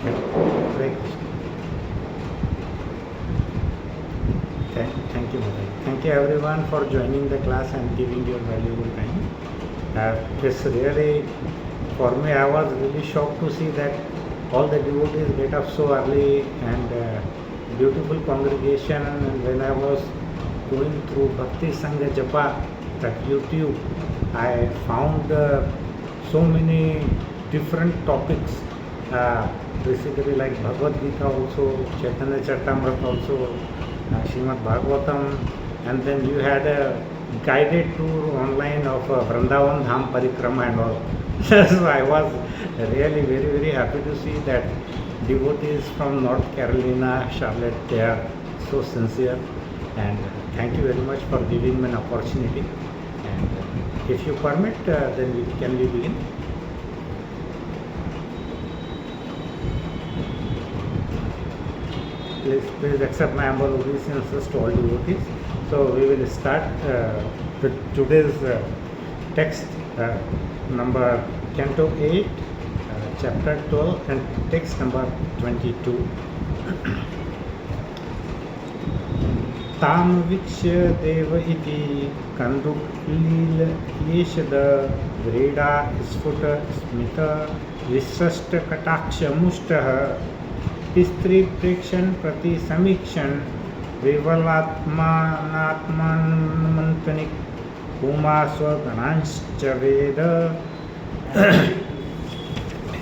Hare Krishna. Thank you, Mother. Thank you everyone for joining the class and giving your valuable time. It's really, for me, I was really shocked to see that all the devotees get up so early and beautiful congregation. And when I was going through Bhakti Sangha Japa, that YouTube, I found so many different topics. Basically like Bhagavad Gita also, Chaitanya Charitamrita also, Srimad Bhagavatam, and then you had a guided tour online of Vrindavan Dham Parikrama and all. So I was really very happy to see that devotees from North Carolina, Charlotte, they are so sincere, and thank you very much for giving me an opportunity. And if you permit, then we begin. Please accept my humble obeisances to all devotees. So we will start today's text, number Canto 8, chapter 12, and text number 22. ताम वीक्ष्य देव इति कंदुकलील येषद व्रीडा स्फुट स्मित विसृष्ट कटाक्ष मुष्टः स्त्री प्रेक्षण प्रति समीक्षण विवलात्मात्मानमंतनिक उमा स्वगणांश्च वेद.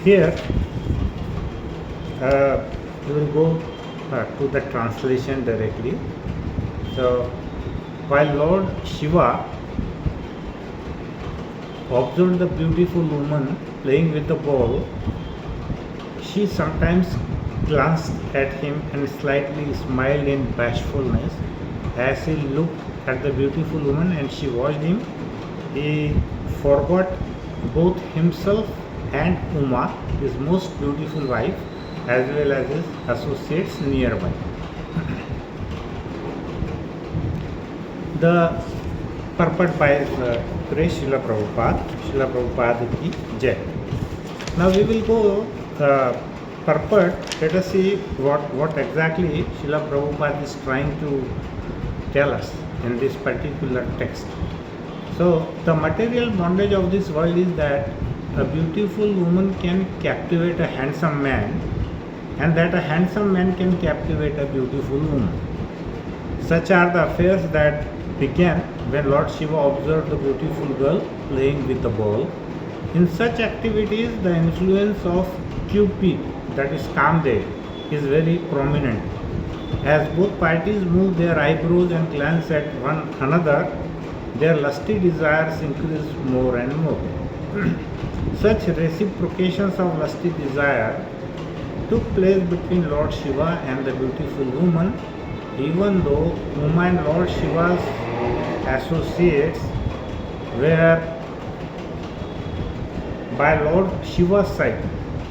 Here we will go to the translation directly. So while Lord Shiva observed the beautiful woman playing with the ball, she sometimes glanced at him and slightly smiled in bashfulness as he looked at the beautiful woman and she watched him. He forgot both himself and Uma, his most beautiful wife, as well as his associates nearby. The purport by Praise Srila Prabhupada ki Jai. Now we will go purport. Let us see what exactly Srila Prabhupada is trying to tell us in this particular text. So the material bondage of this world is that a beautiful woman can captivate a handsome man, and that a handsome man can captivate a beautiful woman. Such are the affairs that began when Lord Shiva observed the beautiful girl playing with the ball. In such activities, the influence of Cupid, that is Kamdev, is very prominent. As both parties move their eyebrows and glance at one another, their lusty desires increase more and more. Such reciprocations of lusty desire took place between Lord Shiva and the beautiful woman, even though Uma and Lord Shiva's associates were by Lord Shiva's side.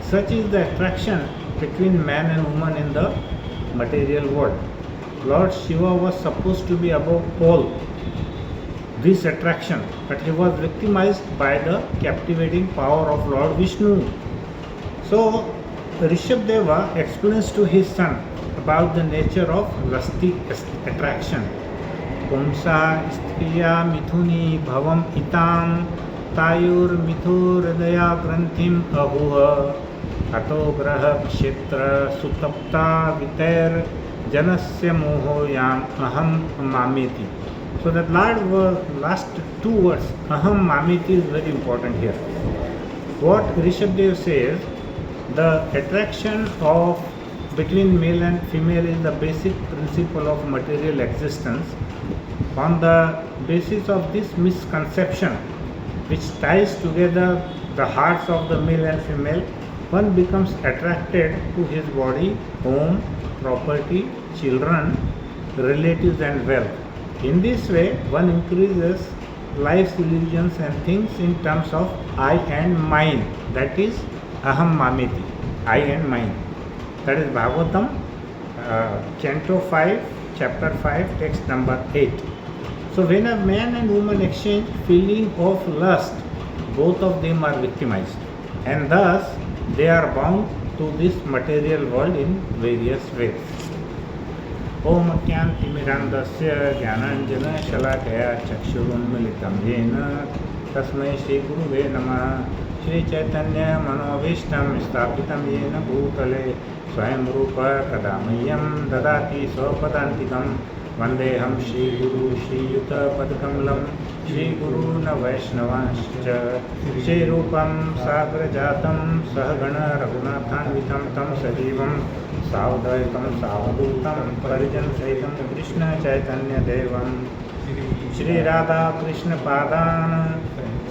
Such is the attraction between man and woman in the material world. Lord Shiva was supposed to be above all this attraction, but he was victimized by the captivating power of Lord Vishnu. So Rishabdeva explains to his son about the nature of lusty attraction. Pumsa striya mithuni bhavam itam tayur mithurdaya granthim ahuha ato graha kshetra sutapta vitair janasya mohoyam aham mameti. So that last two words, aham mameti, is very important here. What Rishabdev says, the attraction of between male and female is the basic principle of material existence. On the basis of this misconception, which ties together the hearts of the male and female, one becomes attracted to his body, home, property, children, relatives and wealth. In this way, one increases life's illusions and thinks in terms of I and mine. That is aham mameti, I and mine. That is Bhagavatam, Canto 5, Chapter 5, text number 8. So when a man and woman exchange feeling of lust, both of them are victimized, and thus they are bound to this material world in various ways. Om Kyantimirandasya Jnananjana Shalakaya Chakshurunmilitam Yena Tasmai Shri Guruve Namah. Shri Chaitanya Manovistam Stapitam Yena Bhutale Swayam Rupa Kadamayyam Dadati Swapadantikam Vandeham Shri Guru Shri Yuta Padkamalam Shri Guru Na Vaishnavanscha Shri Rupam Sagrajatam Sahagana Raghunathanvitam Tam Sajivam Savadaitam Savadutam Parijan Saitam Krishna Chaitanya Devam Shri Radha Krishna Padan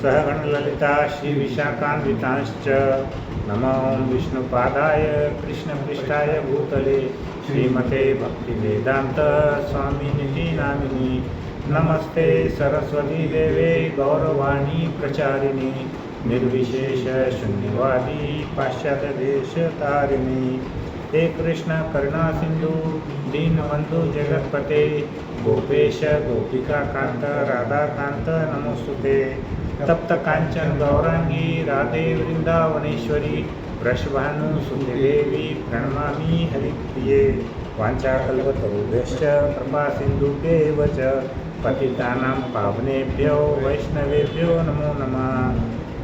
Sahagana Lalita Shri Vishakhanvitanshcha Namo Vishnu Padaya Krishna Prishtaya Bhutale Srimate Bhakti Vedanta Swami Niti Namini Namaste Saraswati Deve Gauravani Pracharini Nirvishesha Shunyavadi Paschata Desha Tarini He Krishna Karuna Sindhu Deenabandhu Jagatpate Gopesha Gopika Kanta Radha Kanta Namostute Tapta Kanchan Gaurangi Radhe Vrindavaneshwari Vrashbhanu Sute Devi Pranamami Haripriye Vancha Kalpatarubhyascha Kripa Sindhubhyevacha Patitanam Pavnebhyo Vaishnavebhyo Namo Namah.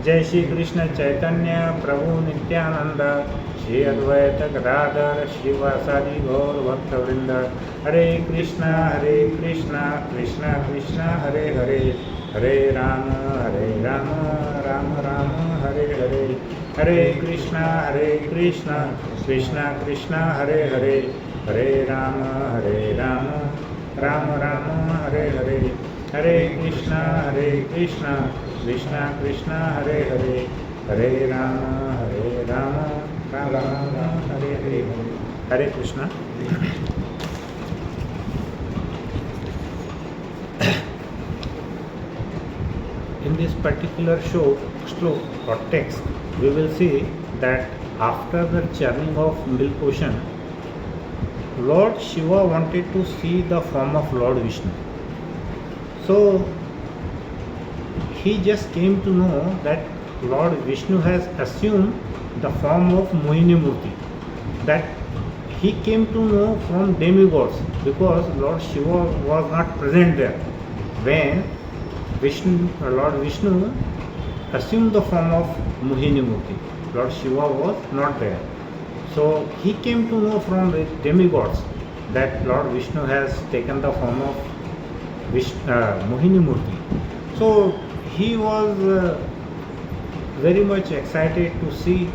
Jai Shri Krishna Chaitanya Prabhu Nityananda Shri Advaita Gadadhar Shivasadi Gaur Bhaktavrinda Hare Krishna Krishna Krishna Hare Hare Hare Rama Rama Rama Hare Hare Hare Krishna Krishna Krishna Hare Hare Hare Rama Rama Rama Hare Hare Hare Krishna Krishna Krishna Hare Hare Hare Rama Rama Rama Hare Hare. Hare Krishna. In this particular sloka or text, we will see that after the churning of milk ocean, Lord Shiva wanted to see the form of Lord Vishnu. So he just came to know that Lord Vishnu has assumed the form of Mohini Murti. That he came to know from demigods, because Lord Shiva was not present there when Lord Vishnu assumed the form of Mohini Murti. Lord Shiva was not there. So he came to know from the demigods that Lord Vishnu has taken the form of Mohini Murti. So he was very much excited to see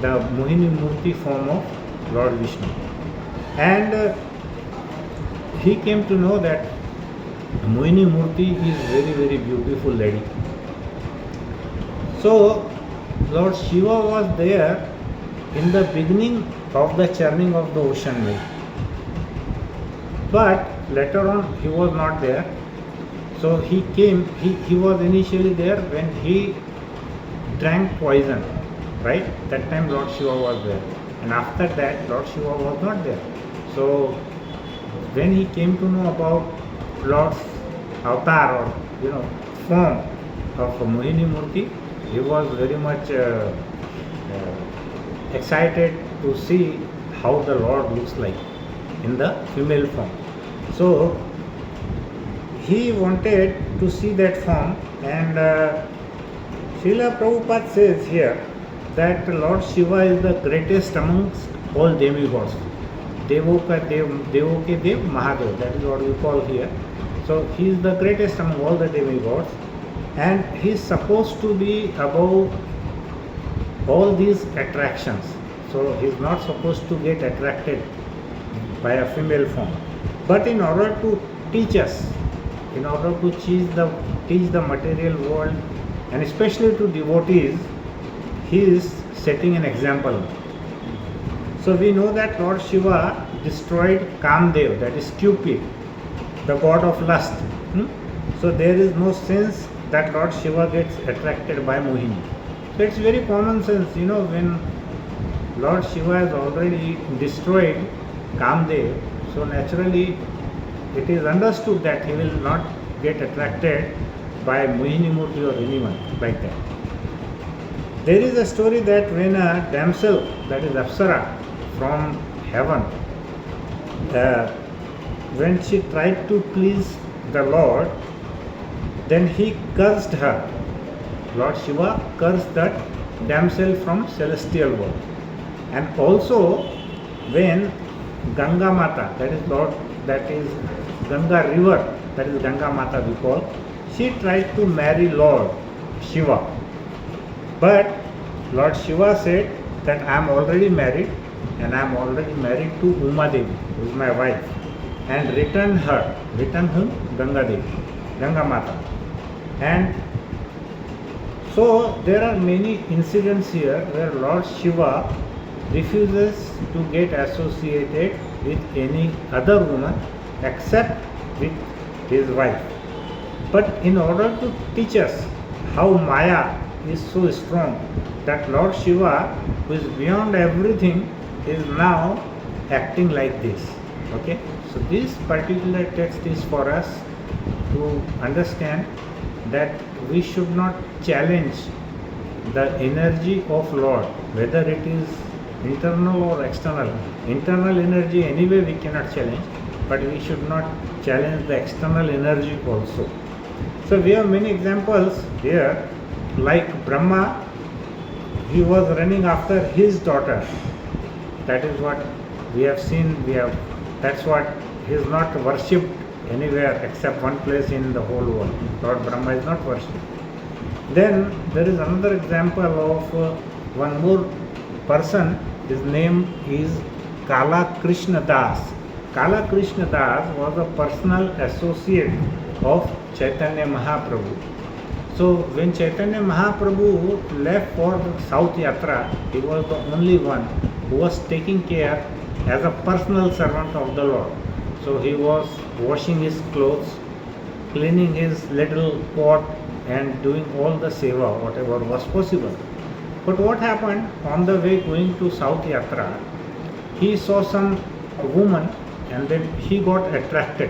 the Mohini Murti form of Lord Vishnu. And he came to know that Mohini Murti is very beautiful lady. So Lord Shiva was there in the beginning of the churning of the ocean milk. But later on he was not there. So he was initially there when he drank poison, right? That time Lord Shiva was there. And after that Lord Shiva was not there. So when he came to know about Lord's avatar or form of Mohini Murti, he was very much excited to see how the Lord looks like in the female form. So he wanted to see that form, and Srila Prabhupada says here that Lord Shiva is the greatest amongst all demigods. Devoke Dev Mahadev, that is what we call here. So he is the greatest among all the demigods, and he is supposed to be above all these attractions. So he is not supposed to get attracted by a female form. But in order to teach us, in order to teach the material world, and especially to devotees, he is setting an example. So we know that Lord Shiva destroyed Kamdev, that is Cupid, the god of lust. So there is no sense that Lord Shiva gets attracted by Mohini. So it's very common sense, when Lord Shiva has already destroyed Kamdev, so naturally it is understood that he will not get attracted by Mohini Murti or anyone like that. There is a story that when a damsel, that is Apsara from heaven, when she tried to please the Lord, then he cursed her. Lord Shiva cursed that damsel from celestial world. And also when Ganga Mata, that is Ganga river, that is Ganga Mata we call, she tried to marry Lord Shiva. But Lord Shiva said that I am already married and I am already married to Uma Devi, who is my wife, and returned whom? Ganga Devi, Ganga Mata. And so there are many incidents here where Lord Shiva refuses to get associated with any other woman except with his wife. But in order to teach us how Maya is so strong, that Lord Shiva, who is beyond everything, is now acting like this. Okay? So this particular text is for us to understand that we should not challenge the energy of Lord, whether it is internal or external. Internal energy anyway we cannot challenge, but we should not challenge the external energy also. So we have many examples here, like Brahma, he was running after his daughter. That is what we have seen, that's what he is not worshipped anywhere except one place in the whole world. Lord Brahma is not worshipped. Then there is another example of one more person. His name is Kala Krishna Das. Kala Krishna Das was a personal associate of Chaitanya Mahaprabhu. So when Chaitanya Mahaprabhu left for the South Yatra, he was the only one who was taking care as a personal servant of the Lord. So he was washing his clothes, cleaning his little pot, and doing all the seva, whatever was possible. But what happened on the way going to South Yatra, he saw some woman and then he got attracted.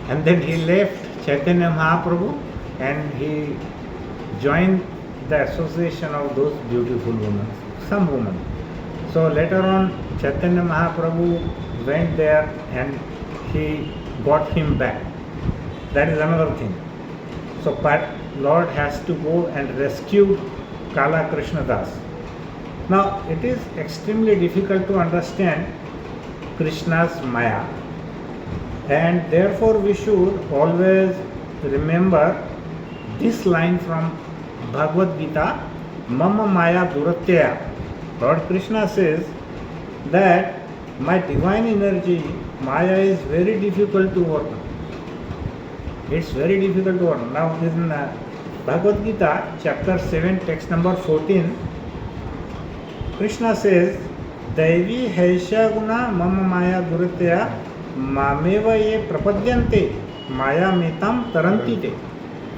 And then he left Chaitanya Mahaprabhu and he joined the association of those beautiful women, some women. So later on, Chaitanya Mahaprabhu went there and he got him back. That is another thing. So but Lord has to go and rescue Kala Krishna Das. Now it is extremely difficult to understand Krishna's Maya, and therefore we should always remember this line from Bhagavad Gita, Mama Maya Duratya. Lord Krishna says that my divine energy, Maya, is very difficult to work. It's very difficult to work. Now in Bhagavad Gita, chapter 7, text number 14, Krishna says, Daivi Haisha Guna Mama Maya Duratya Mameva Ye Prapadyante Maya Metam Tarantite.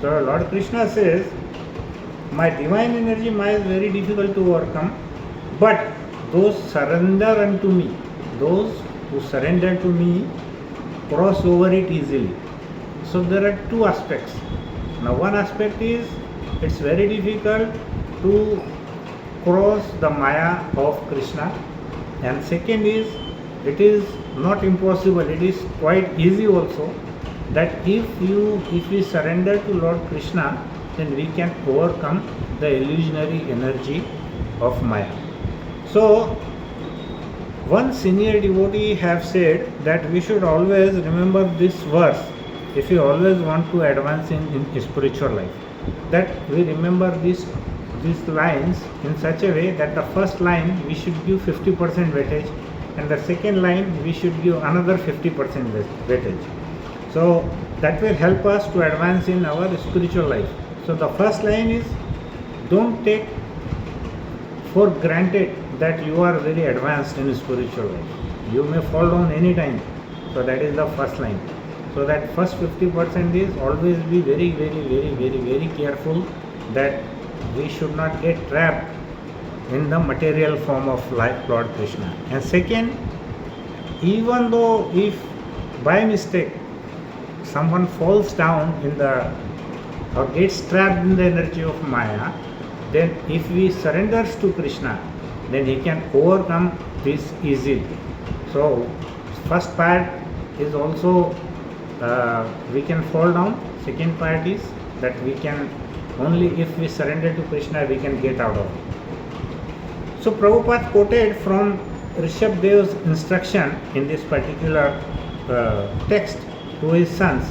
So Lord Krishna says, my divine energy, Maya, is very difficult to overcome, but those surrender unto me, those who surrender to me, cross over it easily. So there are two aspects. Now one aspect is it's very difficult to cross the Maya of Krishna, and second is it is not impossible, it is quite easy also, that if we surrender to Lord Krishna, then we can overcome the illusionary energy of Maya. So one senior devotee have said that we should always remember this verse if we always want to advance in spiritual life, that we remember these lines in such a way that the first line we should give 50% weightage and the second line we should give another 50% weightage. So that will help us to advance in our spiritual life. So the first line is, don't take for granted that you are very advanced in spiritual life. You may fall down any time. So that is the first line. So that first 50% is always be very, very, very, very, very careful that we should not get trapped in the material form of life, Lord Krishna. And second, even though if by mistake someone falls down in the or gets trapped in the energy of Maya, then if we surrenders to Krishna, then he can overcome this easily. So first part is also we can fall down. Second part is that we can only if we surrender to Krishna we can get out of it. So Prabhupada quoted from Rishabh Dev's instruction in this particular text to his sons.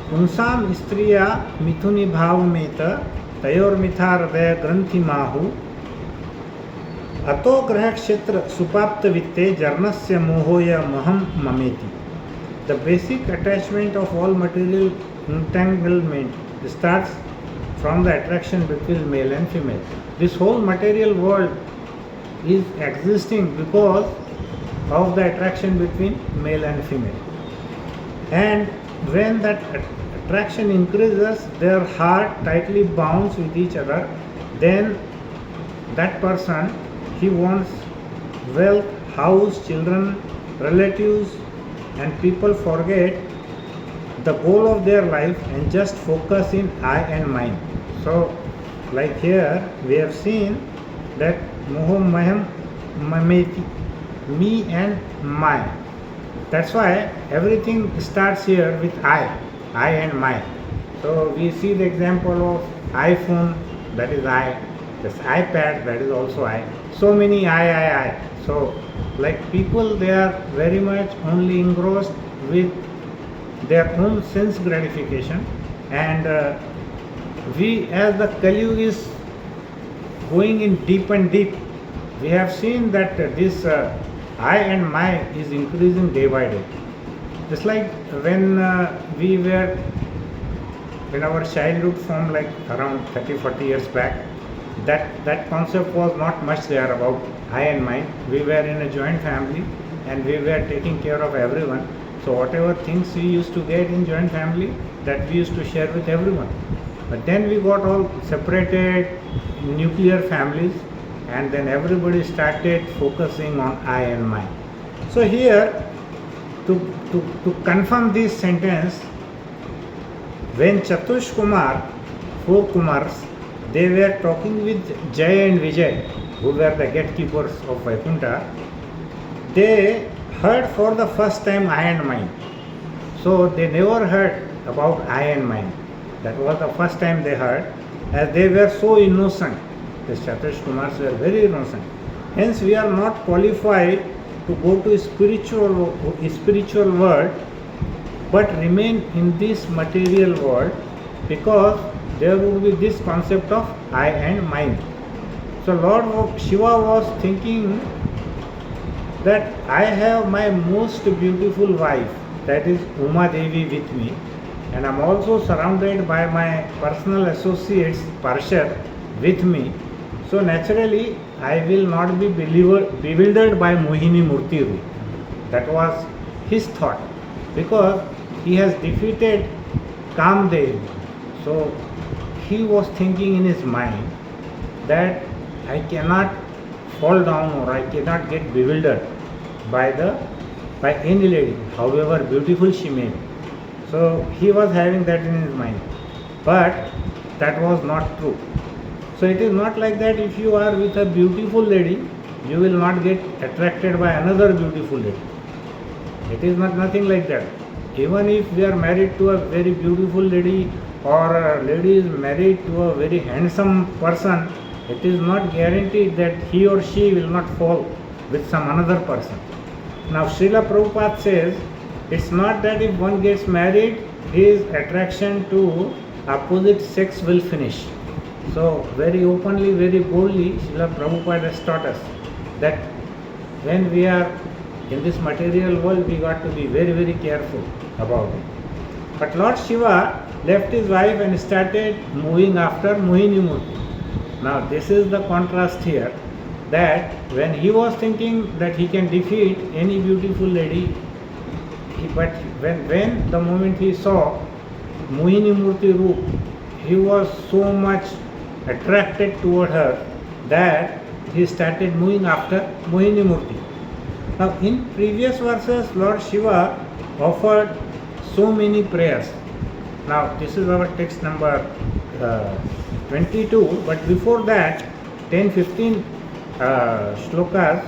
Punsam istriya mithuni bhavameta tayor mitha hridaya granthi mahu ato graha kshetra supapta vitte jarnasya mohoya maham mameti. The basic attachment of all material entanglement starts from the attraction between male and female. This whole material world is existing because of the attraction between male and female. And when that attraction increases, their heart tightly bonds with each other, then that person, he wants wealth, house, children, relatives, and people forget the goal of their life and just focus in I and mine. So like here we have seen that moho maham mameti, me and my. That's why everything starts here with I and my. So we see the example of iPhone, that is I, this iPad, that is also I. So many I. So like people, they are very much only engrossed with their own sense gratification, and we as the Kali Yuga is going in deep and deep, we have seen that this I and my is increasing day by day. Just like when we were in our childhood from like around 30-40 years back, that concept was not much there about I and mine. We were in a joint family and we were taking care of everyone. So whatever things we used to get in joint family, that we used to share with everyone. But then we got all separated nuclear families, and then everybody started focusing on I and mine. So here, to confirm this sentence, when Chatush Kumar, 4 Kumars, they were talking with Jay and Vijay, who were the gatekeepers of Vaikuntha, they heard for the first time I and mine. So they never heard about I and mine. That was the first time they heard, as they were so innocent. The Chatush Kumars were very innocent. Hence we are not qualified to go to spiritual world, but remain in this material world, because there would be this concept of I and mine. So Lord Shiva was thinking that I have my most beautiful wife, that is Uma Devi, with me, and I am also surrounded by my personal associates Parshad with me. So naturally I will not be bewildered by Mohini Murti Roop. That was his thought, because he has defeated Kamdev. So he was thinking in his mind that I cannot fall down or I cannot get bewildered by any lady, however beautiful she may be. So he was having that in his mind, but that was not true. So it is not like that if you are with a beautiful lady, you will not get attracted by another beautiful lady. It is nothing like that. Even if we are married to a very beautiful lady, or a lady is married to a very handsome person, it is not guaranteed that he or she will not fall with some another person. Now Srila Prabhupada says, it's not that if one gets married, his attraction to opposite sex will finish. So very openly, very boldly, Srila Prabhupada has taught us that when we are in this material world, we got to be very, very careful about it. But Lord Shiva left his wife and started moving after Mohini Murti. Now this is the contrast here, that when he was thinking that he can defeat any beautiful lady, but when the moment he saw Mohini Murti Roop, he was so much attracted toward her that he started moving after Mohini Murti. Now in previous verses, Lord Shiva offered so many prayers. Now this is our text number 22, but before that 10-15 shlokas,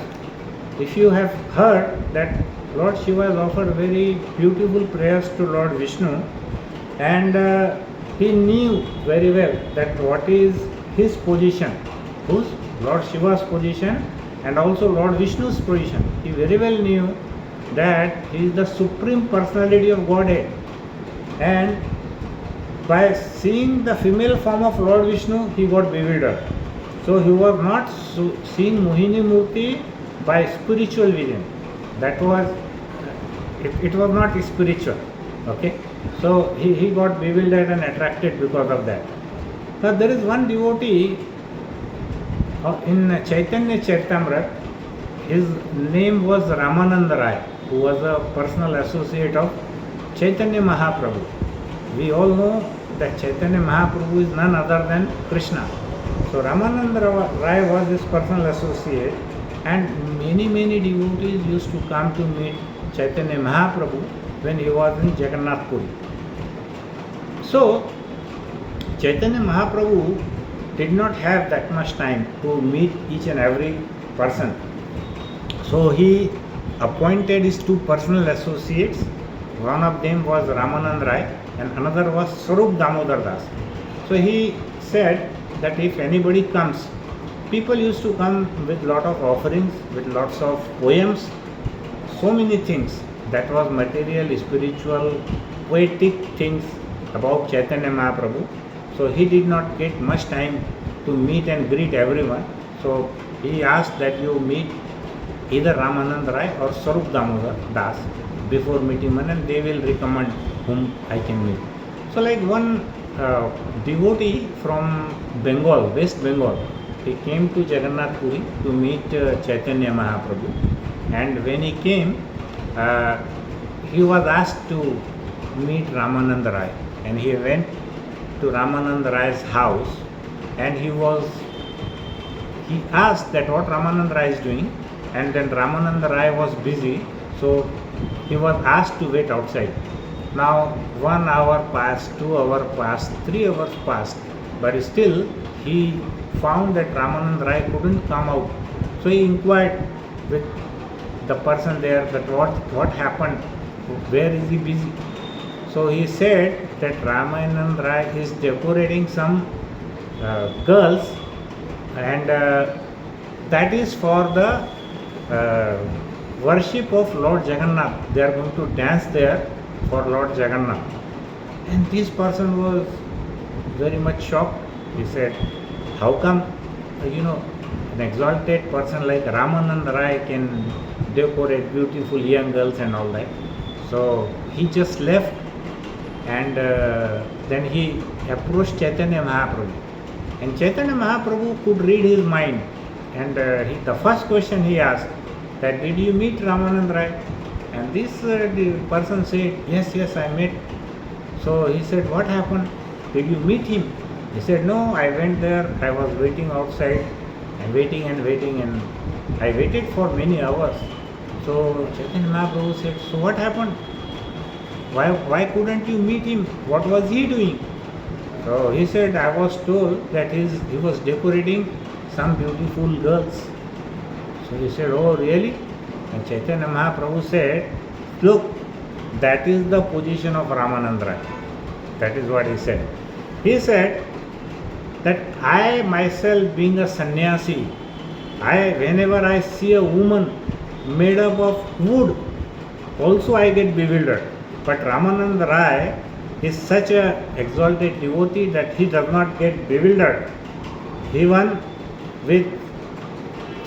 if you have heard that Lord Shiva has offered very beautiful prayers to Lord Vishnu, and he knew very well that what is his position, whose Lord Shiva's position and also Lord Vishnu's position. He very well knew that he is the supreme personality of Godhead, and by seeing the female form of Lord Vishnu, he got bewildered. So he was not seeing Mohini Murti by spiritual vision. That was, it was not spiritual. Okay, so he got bewildered and attracted because of that. Now there is one devotee in Chaitanya Charitamrita. His name was Ramananda Rai, who was a personal associate of Chaitanya Mahaprabhu. We all know that Chaitanya Mahaprabhu is none other than Krishna. So Ramananda Rai was his personal associate, and many devotees used to come to meet Chaitanya Mahaprabhu when he was in Jagannath Puri. So Chaitanya Mahaprabhu did not have that much time to meet each and every person. So he appointed his two personal associates. One of them was Ramananda Rai and another was Swarup Damodar Das. So he said that if anybody comes, people used to come with lot of offerings, with lots of poems, so many things that was material, spiritual, poetic things about Chaitanya Mahaprabhu. So he did not get much time to meet and greet everyone. So he asked that you meet either Ramananda Rai or Swarup Damodar Das before meeting one, and they will recommend whom I can meet. So like one devotee from Bengal, West Bengal, he came to Jagannath Puri to meet Chaitanya Mahaprabhu, and when he came, he was asked to meet Ramananda Rai, and he went to Ramananda Rai's house, and he asked that what Ramananda Rai is doing, and then Ramananda Rai was busy, so he was asked to wait outside. Now 1 hour passed, 2 hours passed, 3 hours passed, but still he found that Ramananda Rai couldn't come out. So he inquired with the person there that what happened, where is he busy. So he said that Ramananda Rai is decorating some girls, and that is for the worship of Lord Jagannath. They are going to dance there for Lord Jagannath. And this person was very much shocked. He said, how come, an exalted person like Ramananda Rai can decorate beautiful young girls and all that? So he just left, and then he approached Chaitanya Mahaprabhu. And Chaitanya Mahaprabhu could read his mind. And the first question he asked, that did you meet Ramananda Rai? And this person said, yes, I met. So he said, what happened? Did you meet him? He said, no, I went there, I was waiting outside, and waiting, and I waited for many hours. So Chaitanya Mahaprabhu said, so what happened? Why couldn't you meet him? What was he doing? So he said, I was told that he was decorating some beautiful girls. So he said, oh really? And Chaitanya Mahaprabhu said, look, that is the position of Ramananda Rai. That is what he said. He said that I myself being a sannyasi, whenever I see a woman made up of wood, also I get bewildered. But Ramananda Rai is such a exalted devotee that he does not get bewildered even with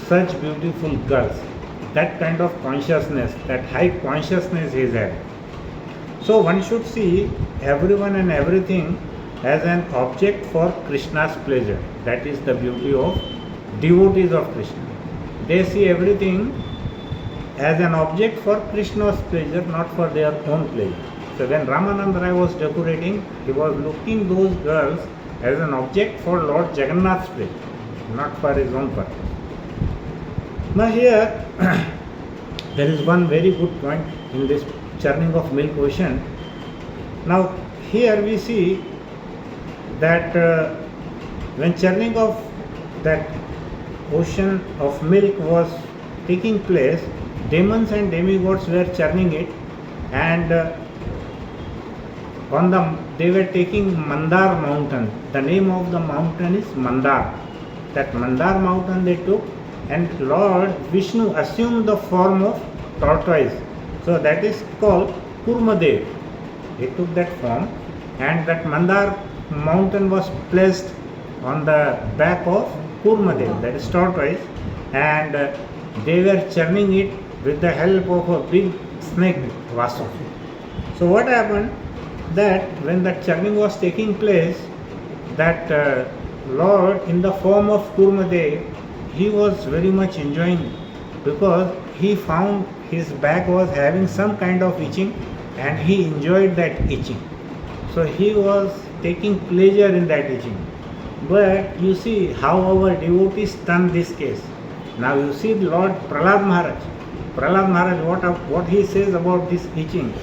such beautiful girls. That kind of consciousness, that high consciousness he has. So one should see everyone and everything as an object for Krishna's pleasure. That is the beauty of devotees of Krishna. They see everything as an object for Krishna's pleasure, not for their own pleasure. So when Ramananda Rai was decorating, he was looking those girls as an object for Lord Jagannath's pleasure, not for his own purpose. Now here, there is one very good point in this churning of milk ocean. Now here we see that when churning of that ocean of milk was taking place, demons and demigods were churning it, and they were taking Mandar mountain. The name of the mountain is Mandar. That Mandar mountain they took, and Lord Vishnu assumed the form of tortoise. So that is called Kurmadev. He took that form, and that Mandar mountain was placed on the back of Kurmadev, that is tortoise, and they were churning it with the help of a big snake, Vasu. So what happened? That when that churning was taking place, that Lord in the form of Kurmadev, he was very much enjoying, because he found his back was having some kind of itching, and he enjoyed that itching. So he was taking pleasure in that itching. But you see how our devotees turn this case. Now you see Lord Prahlad Maharaj. Prahlad Maharaj, what he says about this itching,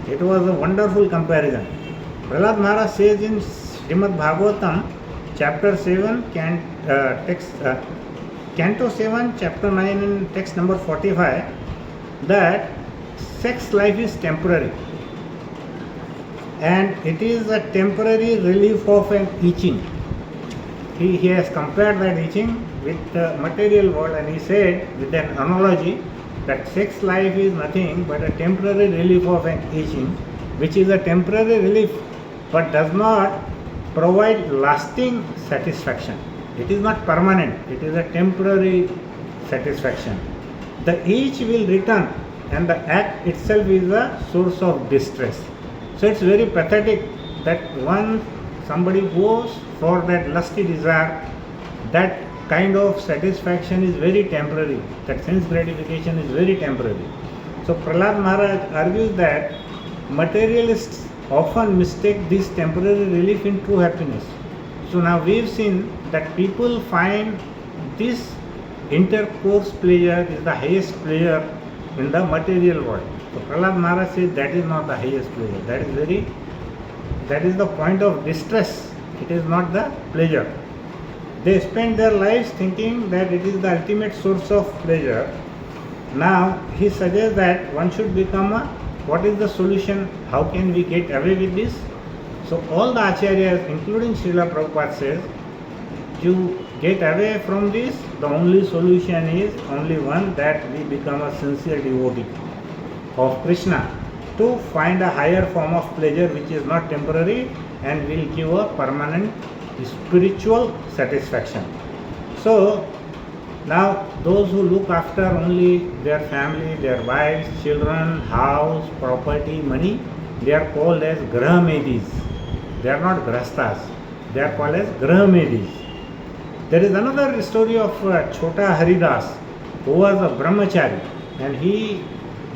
it was a wonderful comparison. Prahlad Maharaj says in Srimad Bhagavatam, chapter 7, Canto 7, chapter 9, and text number 45, that sex life is temporary, and it is a temporary relief of an itching. He has compared that itching with the material world, and he said with an analogy that sex life is nothing but a temporary relief of an itching, which is a temporary relief but does not provide lasting satisfaction. It is not permanent, it is a temporary satisfaction. The itch will return, and the act itself is a source of distress. So it's very pathetic that somebody goes for that lusty desire, that kind of satisfaction is very temporary, that sense gratification is very temporary. So Prahlad Maharaj argues that materialists often mistake this temporary relief in true happiness. So now we've seen that people find this intercourse pleasure is the highest pleasure in the material world. So Prahlad Maharaj says that is not the highest pleasure. That is the point of distress. It is not the pleasure. They spend their lives thinking that it is the ultimate source of pleasure. Now he suggests that one should become what is the solution? How can we get away with this? So all the acharyas, including Srila Prabhupada, says to get away from this, the only solution is only one, that we become a sincere devotee of Krishna, to find a higher form of pleasure which is not temporary and will give a permanent spiritual satisfaction. So now those who look after only their family, their wives, children, house, property, money, they are called as Grahamedis. They are not Grahasthas. They are called as Grahamedis. There is another story of Chota Haridas, who was a brahmachari, and he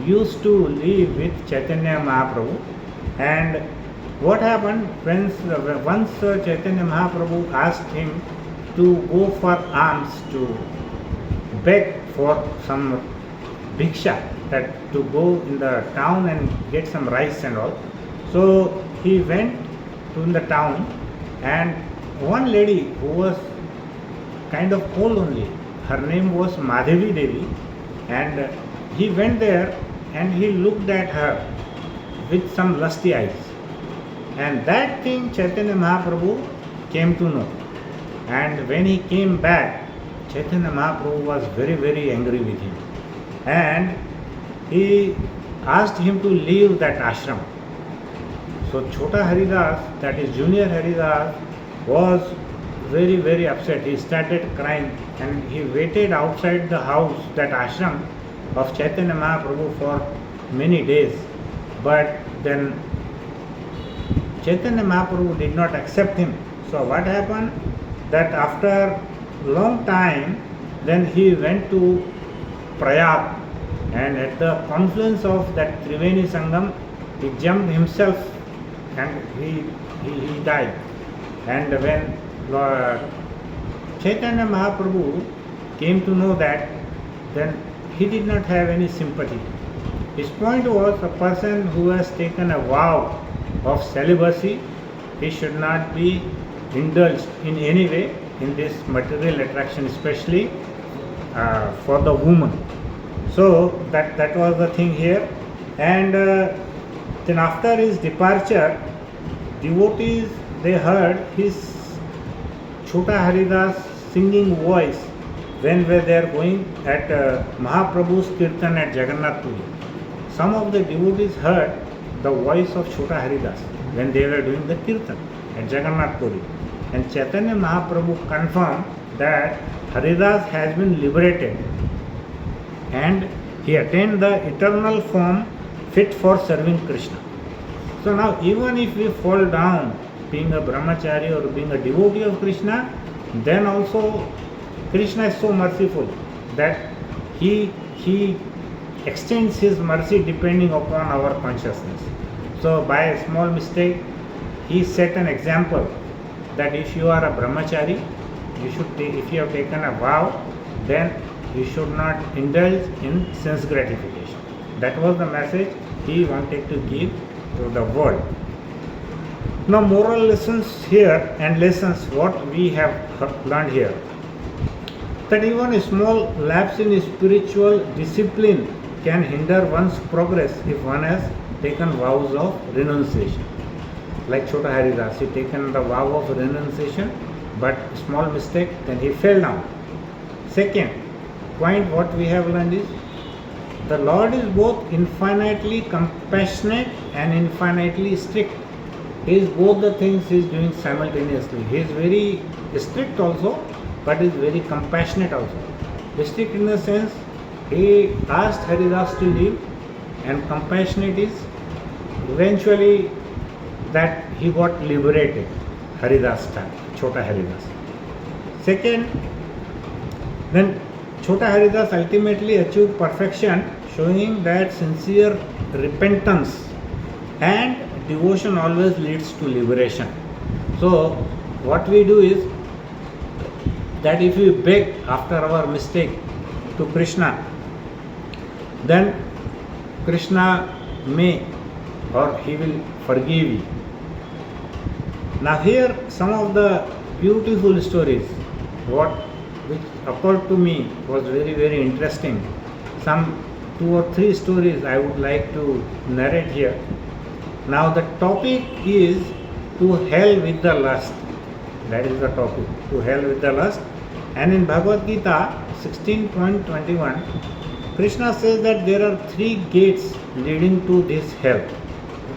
used to live with Chaitanya Mahaprabhu. And what happened once Chaitanya Mahaprabhu asked him to go for alms, to beg for some bhiksha, that to go in the town and get some rice and all. So he went to the town, and one lady who was kind of old only, her name was Madhavi Devi, and he went there and he looked at her with some lusty eyes. And that thing Chaitanya Mahaprabhu came to know. And when he came back, Chaitanya Mahaprabhu was very, very angry with him. And he asked him to leave that ashram. So Chota Haridas, that is Junior Haridas, was very, very upset. He started crying, and he waited outside the house, that ashram of Chaitanya Mahaprabhu, for many days. But then Chaitanya Mahaprabhu did not accept him. So what happened? That after long time, then he went to Prayag, and at the confluence of that Triveni Sangam, he jumped himself and he died. And when Chaitanya Mahaprabhu came to know that, then he did not have any sympathy. His point was, a person who has taken a vow of celibacy, he should not be indulged in any way, in this material attraction, especially for the woman. So that was the thing here. And then after his departure, devotees, they heard his Chota Haridas singing voice when they are going at Mahaprabhu's Kirtan at Jagannath Puri. Some of the devotees heard the voice of Chota Haridas when they were doing the Kirtan at Jagannath Puri. And Chaitanya Mahaprabhu confirmed that Haridas has been liberated and he attained the eternal form fit for serving Krishna. So now even if we fall down being a brahmachari or being a devotee of Krishna, then also Krishna is so merciful that he extends his mercy depending upon our consciousness. So by a small mistake, he set an example that if you are a brahmachari, you should if you have taken a vow, then you should not indulge in sense gratification. That was the message he wanted to give to the world. Now moral lessons here and lessons what we have learned here. That even a small lapse in spiritual discipline can hinder one's progress if one has taken vows of renunciation. Like Chota Haridas, he taken the vow of renunciation, but small mistake, then he fell down. Second point what we have learned is, the Lord is both infinitely compassionate and infinitely strict. He is both the things he is doing simultaneously. He is very strict also, but is very compassionate also. Strict in the sense, he asked Haridas to leave, and compassionate is eventually that he got liberated, Haridas time, Chota Haridas. Second, then Chota Haridas ultimately achieved perfection, showing that sincere repentance and devotion always leads to liberation. So what we do is that if we beg after our mistake to Krishna, then Krishna may or he will forgive you. Now here some of the beautiful stories which occurred to me was very, very interesting. Some 2 or 3 stories I would like to narrate here. Now the topic is to hell with the lust. That is the topic, to hell with the lust. And in Bhagavad Gita 16.21, Krishna says that there are 3 gates leading to this hell.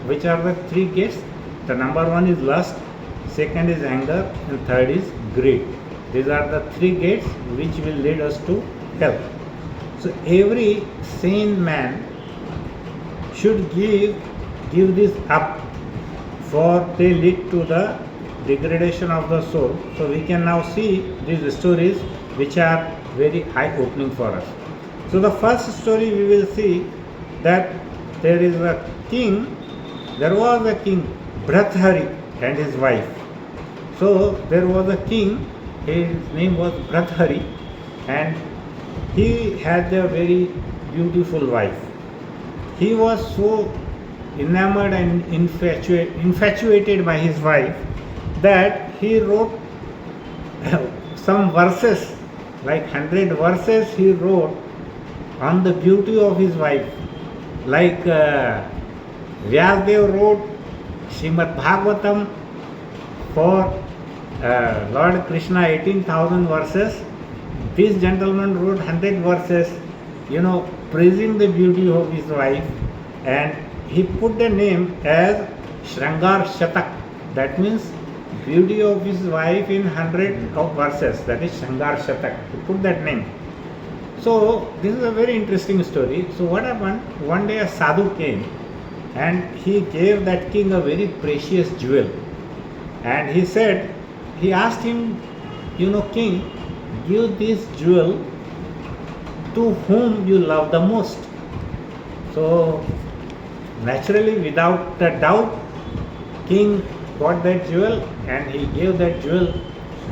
Which are the 3 gates? The number 1 is lust, second is anger, and third is greed. These are the 3 gates which will lead us to hell. So every sane man should give this up, for they lead to the degradation of the soul. So we can now see these stories which are very eye-opening for us. So the first story we will see that there was a king, Bhartrhari, and his wife. So there was a king, his name was Bhartrhari, and he had a very beautiful wife. He was so enamored and infatuated by his wife that he wrote some verses, like 100 verses he wrote on the beauty of his wife. Like Vyasdev wrote Srimad Bhagavatam for Lord Krishna, 18,000 verses. This gentleman wrote 100 verses, praising the beauty of his wife, and he put the name as Shrangar Shatak. That means beauty of his wife in 100 of verses. That is Shrangar Shatak. He put that name. So this is a very interesting story. So what happened? One day a sadhu came and he gave that king a very precious jewel. And he asked him, king, give this jewel to whom you love the most. So naturally, without a doubt, king got that jewel and he gave that jewel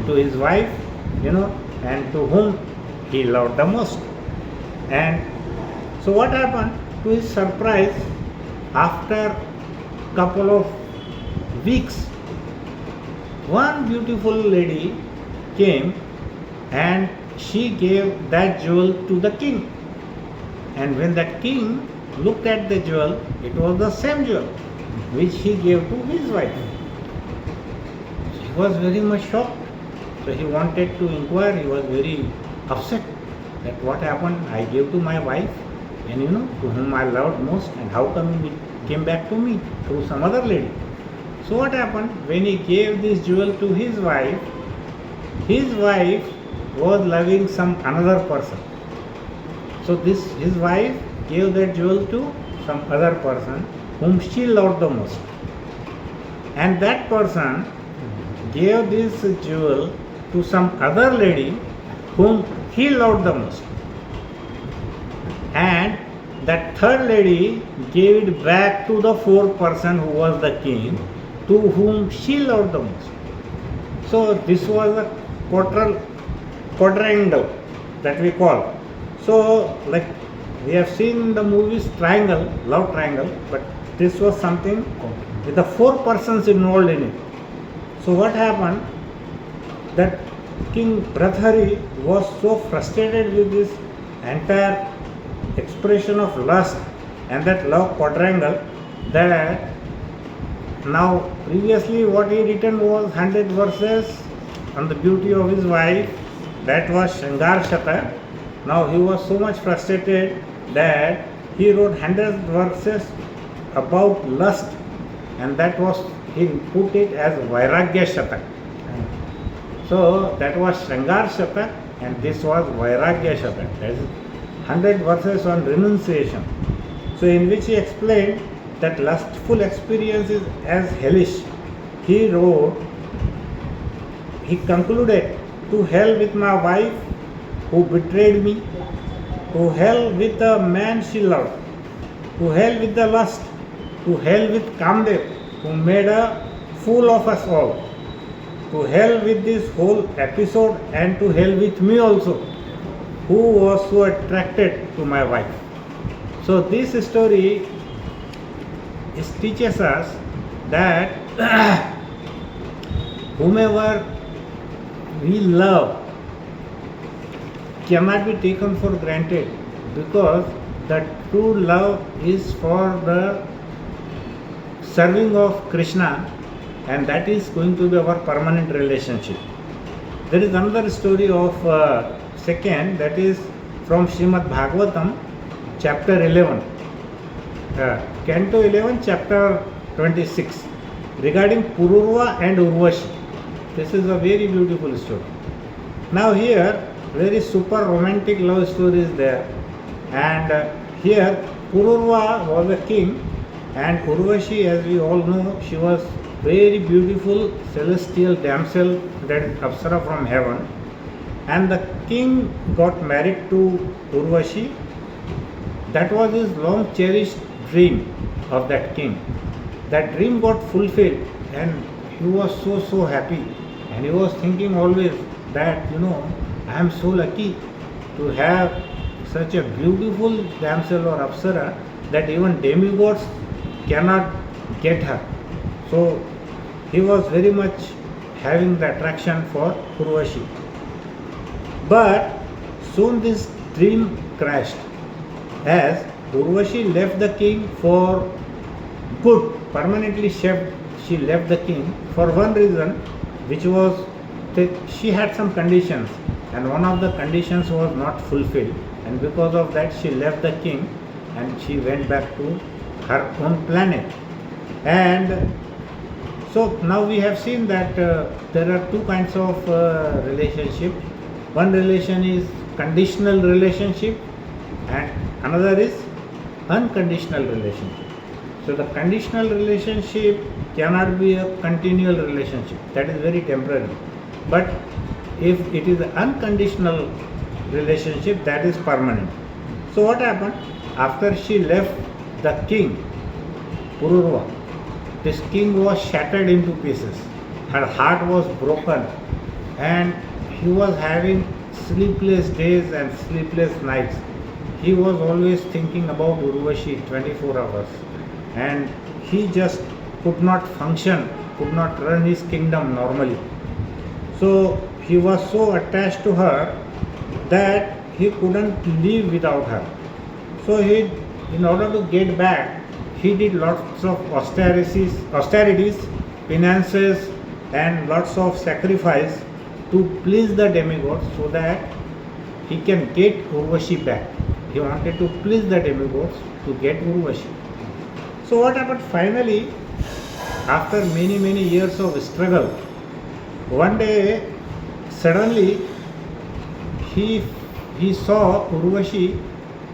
to his wife, and to whom he loved the most. And so what happened? To his surprise, after couple of weeks, one beautiful lady came and she gave that jewel to the king. And when the king looked at the jewel, it was the same jewel which he gave to his wife. He was very much shocked. So he wanted to inquire, he was very upset that what happened, I gave to my wife and to whom I loved most, and how come it came back to me through some other lady. So what happened, when he gave this jewel to his wife was loving some another person. So his wife gave that jewel to some other person whom she loved the most. And that person gave this jewel to some other lady whom he loved the most. And that third lady gave it back to the fourth person who was the king, to whom she loved the most. So this was a quadrangle that we call. So like we have seen in the movies triangle, love triangle, but this was something with the four persons involved in it. So what happened, that King Bhartrhari was so frustrated with this entire expression of lust and that love quadrangle, that now previously what he written was 100 verses on the beauty of his wife, that was Shringar Shatak. Now he was so much frustrated that he wrote 100 verses about lust, and that was, he put it as Vairagya Shatak. So that was Shringar Shatak and this was Vairagya Shatak. That is 100 verses on renunciation. So in which he explained that lustful experience is as hellish. He wrote, he concluded, to hell with my wife who betrayed me, to hell with the man she loved, to hell with the lust, to hell with Kamdev who made a fool of us all, to hell with this whole episode, and to hell with me also, who was so attracted to my wife. So this story teaches us that whomever we love cannot be taken for granted, because the true love is for the serving of Krishna, and that is going to be our permanent relationship. There is another story of second, that is from Srimad Bhagavatam, chapter 11, Canto 11, chapter 26, regarding Pururva and Urvashi. This is a very beautiful story. Now here, very super romantic love story is there, and here Pururva was a king, and Urvashi, as we all know, she was very beautiful celestial damsel, that is Apsara from heaven, and the king got married to Urvashi. That was his long cherished dream of that king. That dream got fulfilled and he was so happy, and he was thinking always that I am so lucky to have such a beautiful damsel or Apsara that even demigods cannot get her. So he was very much having the attraction for Urvashi. But soon this dream crashed, as Urvashi left the king for good, permanently she left the king for one reason, which was that she had some conditions, and one of the conditions was not fulfilled, and because of that she left the king and she went back to her own planet. And so now we have seen that there are two kinds of relationship. One relation is conditional relationship and another is unconditional relationship. So the conditional relationship cannot be a continual relationship, that is very temporary. But if it is an unconditional relationship, that is permanent. So what happened? After she left the king, Pururva, this king was shattered into pieces. Her heart was broken and he was having sleepless days and sleepless nights. He was always thinking about Urvashi 24 hours, and he just could not function, could not run his kingdom normally. So he was so attached to her that he couldn't live without her. So in order to get back, he did lots of austerities, penances, and lots of sacrifice to please the demigod so that he can get Urvashi back. He wanted to please the demigods to get Urvashi. So what happened finally, after many years of struggle, one day suddenly he saw Urvashi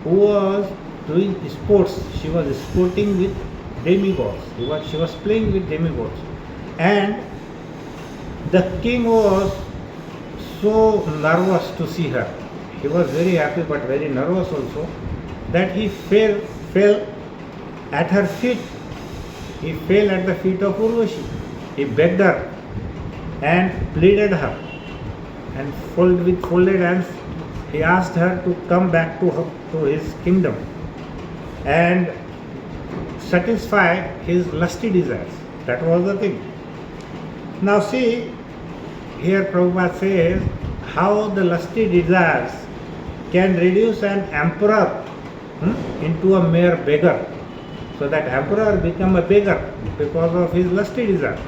who was doing sports. She was sporting with demigods. She was playing with demigods. And the king was so nervous to see her. He was very happy but very nervous also, that he fell at her feet. He fell at the feet of Urvashi. He begged her and pleaded her, and with folded hands he asked her to come back to his kingdom and satisfy his lusty desires. That was the thing. Now see, here Prabhupada says how the lusty desires can reduce an emperor into a mere beggar. So that emperor became a beggar because of his lusty desire.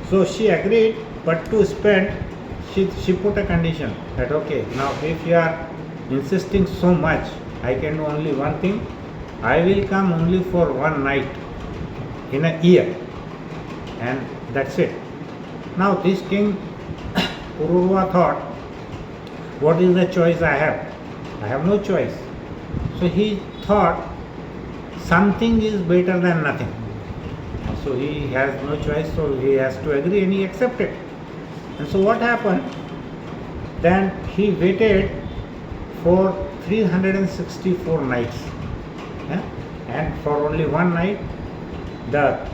So she agreed, but to spend, she put a condition that okay, now if you are insisting so much, I can do only one thing. I will come only for one night in a year, and that's it. Now this king Pururva thought, what is the choice I have? I have no choice. So he thought something is better than nothing. So he has no choice, so he has to agree, and he accepted. And so what happened? Then he waited for 364 nights. And for only one night, that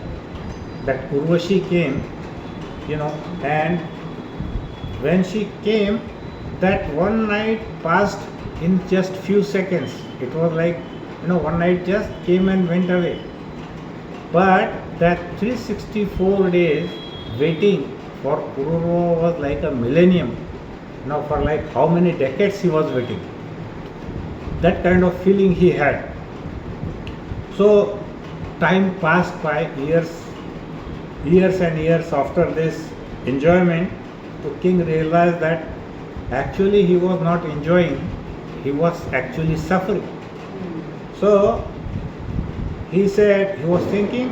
Urvashi came, and when she came, that one night passed in just few seconds. It was like, one night just came and went away. But that 364 days waiting for Pururva was like a millennium. Now for like how many decades he was waiting. That kind of feeling he had. So time passed by, years and years after this enjoyment. The king realized that actually he was not enjoying, he was actually suffering. So he said, he was thinking,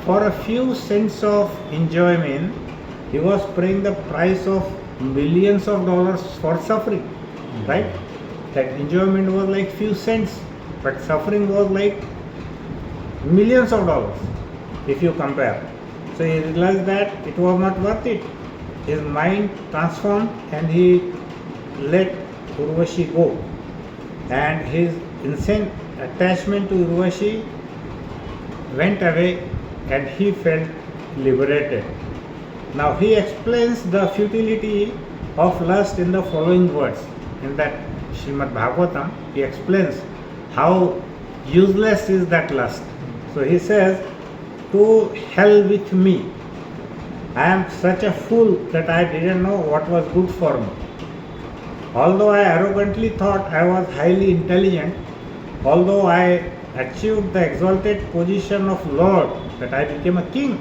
for a few cents of enjoyment, he was paying the price of millions of dollars for suffering, right? That enjoyment was like few cents, but suffering was like millions of dollars if you compare. So he realized that it was not worth it. His mind transformed and he let Urvashi go. And his insane attachment to Urvashi went away and he felt liberated. Now he explains the futility of lust in the following words. In that Srimad Bhagavatam, he explains how useless is that lust. So he says, to hell with me. I am such a fool that I didn't know what was good for me. Although I arrogantly thought I was highly intelligent, although I achieved the exalted position of Lord, that I became a king,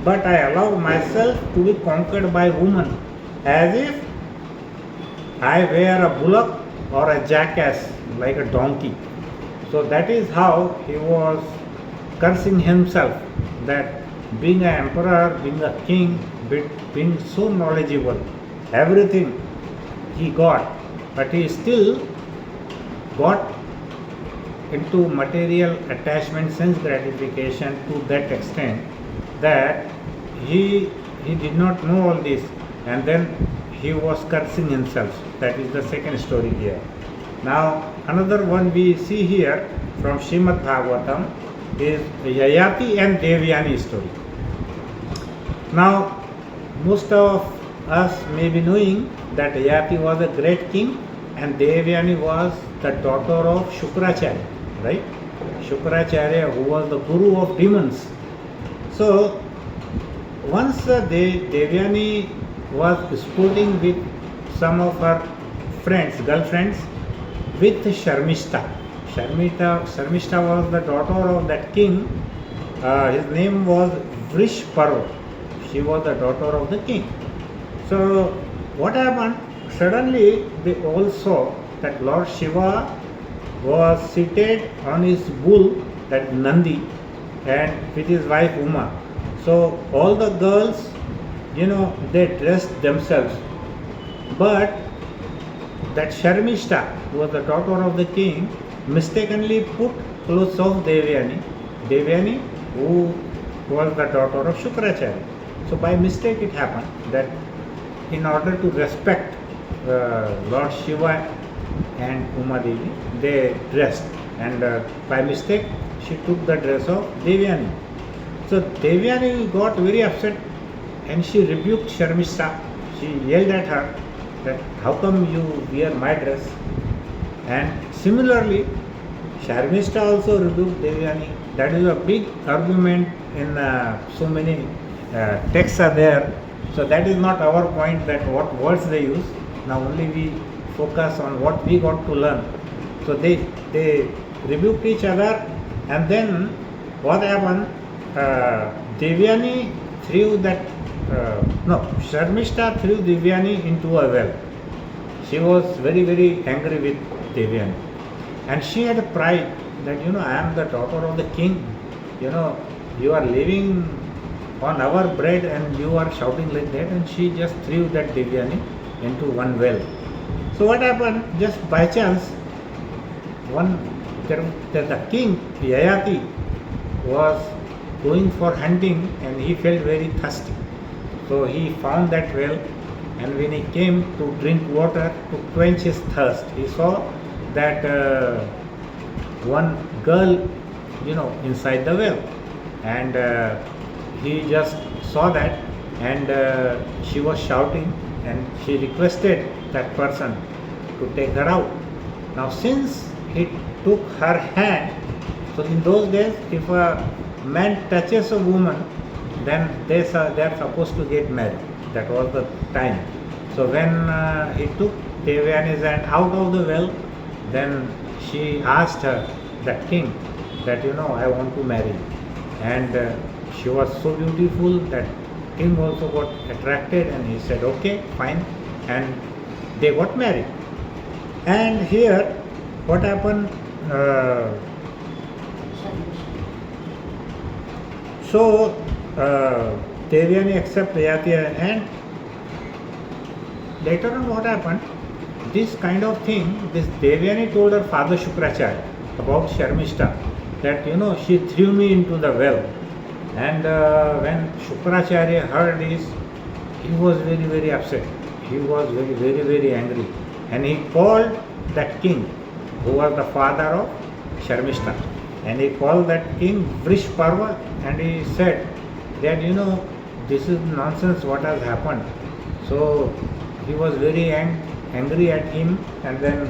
but I allowed myself to be conquered by woman, as if I were a bullock or a jackass, like a donkey. So that is how he was cursing himself, that being an emperor, being a king, being so knowledgeable, everything he got, but he still got into material attachment, sense gratification to that extent that he did not know all this, and then he was cursing himself. That is the second story here. Now another one we see here from Srimad Bhagavatam is Yayati and Devyani story. Now most of us may be knowing that Yayati was a great king and Devyani was the daughter of Shukracharya, right? Shukracharya, who was the guru of demons. So once Devyani was sporting with some of her friends, girlfriends, with Sharmishta. Sharmishta was the daughter of that king. His name was Vrishparva. She was the daughter of the king. So what happened? Suddenly they all saw that Lord Shiva was seated on his bull, that Nandi, and with his wife Uma. So all the girls, they dressed themselves. But that Sharmishta, who was the daughter of the king, mistakenly put clothes of Devyani, who was the daughter of Shukracharya. So by mistake it happened that in order to respect Lord Shiva and Uma Devi, they dressed, and by mistake she took the dress of Devyani. So Devyani got very upset and she rebuked Sharmishta. She yelled at her that how come you wear my dress? And similarly, Sharmishta also rebuked Devyani. That is a big argument in so many texts are there. So that is not our point, that what words they use. Now only we focus on what we got to learn. So they rebuked each other, and then what happened? Devyani threw that Sharmishta threw Devyani into a well. She was very, very angry with Devyani, and she had a pride that I am the daughter of the king. You are living on our bread and you are shouting like that, and she just threw that Devyani into one well. So what happened? Just by chance, the king Yayati was going for hunting and he felt very thirsty. So he found that well, and when he came to drink water to quench his thirst, he saw that one girl, inside the well, and he just saw that, and she was shouting, and she requested that person to take her out. Now since he took her hand, so in those days if a man touches a woman, then they are supposed to get married. That was the time. So when he took Devyani's hand out of the well, then she asked her, that king, that I want to marry. And she was so beautiful that king also got attracted, and he said okay, fine, and they got married. And here what happened? So Devyani accepted Yayati, and later on what happened? This kind of thing, this Devyani told her father Shukracharya about Sharmishta, that she threw me into the well. And when Shukracharya heard this, he was very, very upset. He was very, very, very angry, and he called that king, who was the father of Sharmishta, and he called that king Vrishparva, and he said that this is nonsense what has happened. So he was very angry at him, and then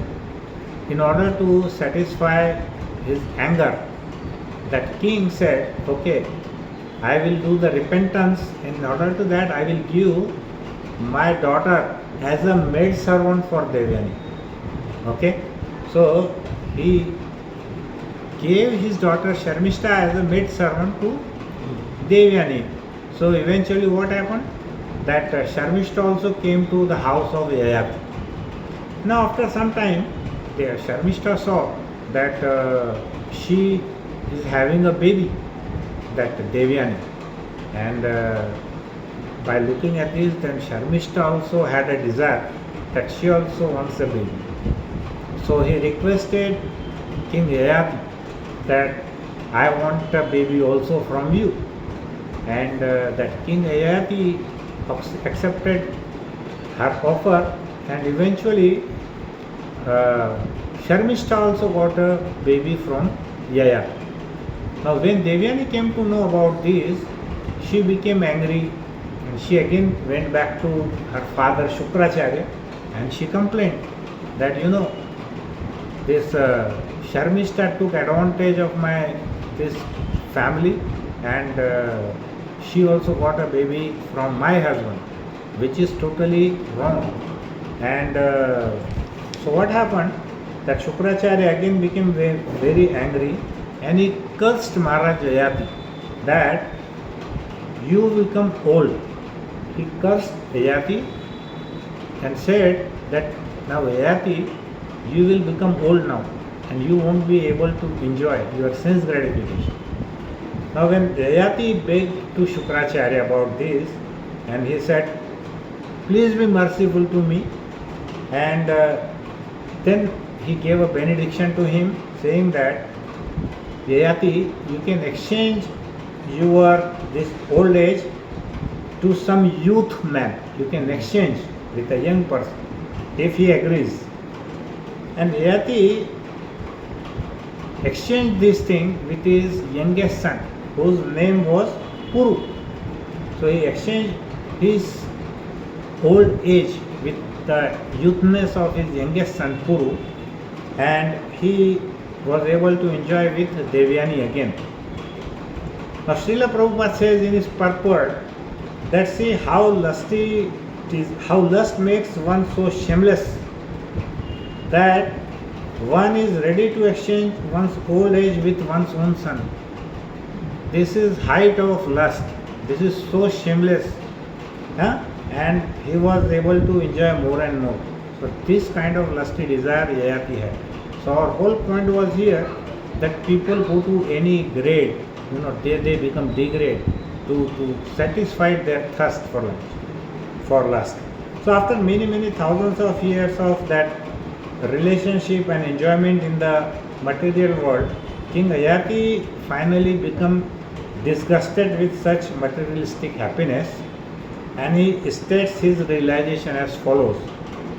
in order to satisfy his anger, that king said, okay, I will do the repentance. In order to that, I will give my daughter as a maid servant for Devyani. Okay, so he gave his daughter Sharmishta as a maid servant to Devyani. So eventually what happened? That Sharmishta also came to the house of Yayati. Now after some time, Sharmishta saw that she is having a baby, that Devyani, and by looking at this, then Sharmishta also had a desire that she also wants a baby. So he requested King Yayati that I want a baby also from you, and that King Yayati accepted her offer, and eventually Sharmishta also got a baby from Yayati. Now when Devyani came to know about this, she became angry, and she again went back to her father Shukracharya, and she complained that this Sharmishta took advantage of this family, and she also got a baby from my husband. which is totally wrong. And so what happened, that Shukracharya again became very angry, and he cursed Maharaj Yayati that you become old. He cursed Yayati and said that now Yayati, you will become old now and you won't be able to enjoy your sense gratification. Now when Yayati begged to Shukracharya about this, and he said, please be merciful to me, and then he gave a benediction to him saying that Yayati, you can exchange your this old age to some youth man. You can exchange with a young person if he agrees. And Yayati exchanged this thing with his youngest son, whose name was Puru. So he exchanged his old age with the youthness of his youngest son Puru, and he was able to enjoy with Devyani again. Now Srila Prabhupada says in his purport that see how lusty it is, how lust makes one so shameless that one is ready to exchange one's old age with one's own son. This is height of lust. This is so shameless. And he was able to enjoy more and more. So this kind of lusty desire Yayati had. So our whole point was here that people go to any grade, they become degrade to satisfy their thirst for lust. So after many thousands of years of that relationship and enjoyment in the material world, King Yayati finally become disgusted with such materialistic happiness, and he states his realization as follows.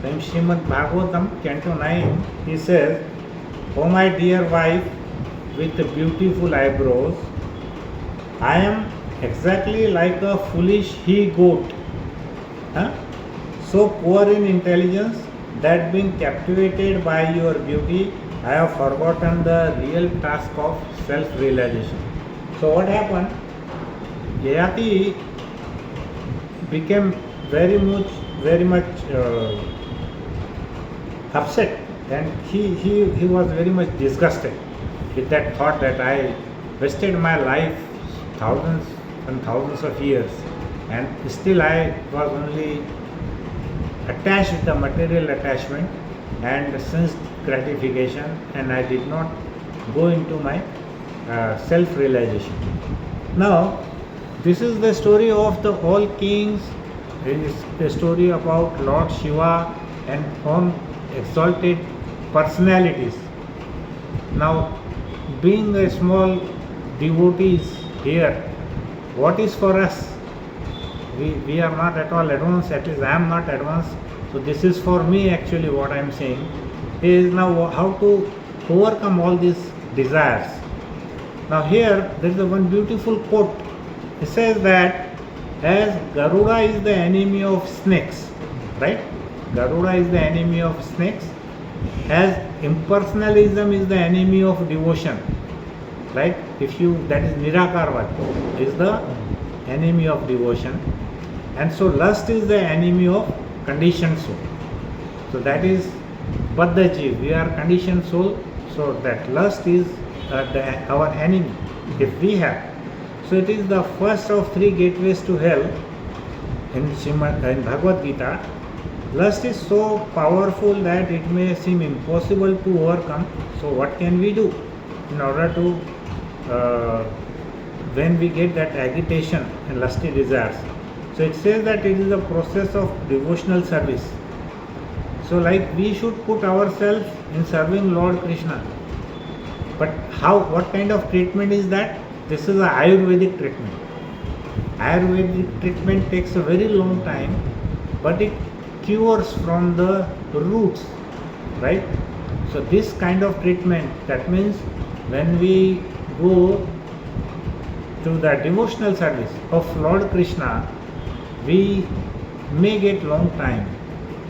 So in Srimad Bhagavatam, Canto 9, he says, "O my dear wife with the beautiful eyebrows, I am exactly like a foolish he-goat, so poor in intelligence that being captivated by your beauty, I have forgotten the real task of self-realization." So what happened? Yayati became very much upset, and he was very much disgusted with that thought that I wasted my life thousands and thousands of years, and still I was only attached with the material attachment and sense gratification, and I did not go into my self-realization. Now, this is the story of the all kings. It is the story about Lord Shiva and all exalted personalities. Now, being a small devotees here, what is for us? We are not at all advanced, at least I am not advanced. So this is for me actually what I am saying is now how to overcome all these desires. Now here there is one beautiful quote. It says that as Garuda is the enemy of snakes, right? Garuda is the enemy of snakes, as impersonalism is the enemy of devotion, right? That is Nirakarvad is the enemy of devotion, and so lust is the enemy of conditioned soul. So that is Baddhaji, we are conditioned soul, so that lust is our enemy if we have. So it is the first of three gateways to hell in Bhagavad Gita. Lust is so powerful that it may seem impossible to overcome. So what can we do in order to when we get that agitation and lusty desires? So it says that it is a process of devotional service. So like we should put ourselves in serving Lord Krishna. But what kind of treatment is that? This is an Ayurvedic treatment. Ayurvedic treatment takes a very long time, but it cures from the roots, right? So this kind of treatment, that means when we go to the devotional service of Lord Krishna, we may get long time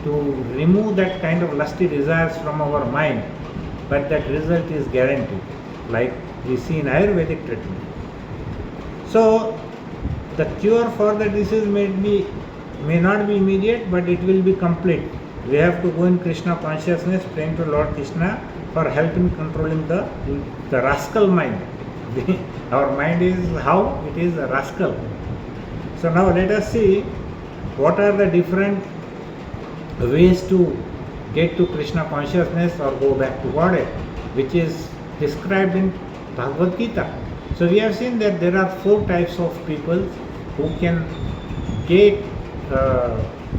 to remove that kind of lusty desires from our mind, but that result is guaranteed, like we see in Ayurvedic treatment. So the cure for the disease may be may not be immediate, but it will be complete. We have to go in Krishna consciousness, praying to Lord Krishna for help in controlling the rascal mind. Our mind is how? It is a rascal. So now let us see what are the different ways to get to Krishna consciousness or go back to Godhead, which is described in Bhagavad Gita. So we have seen that there are 4 types of people who can get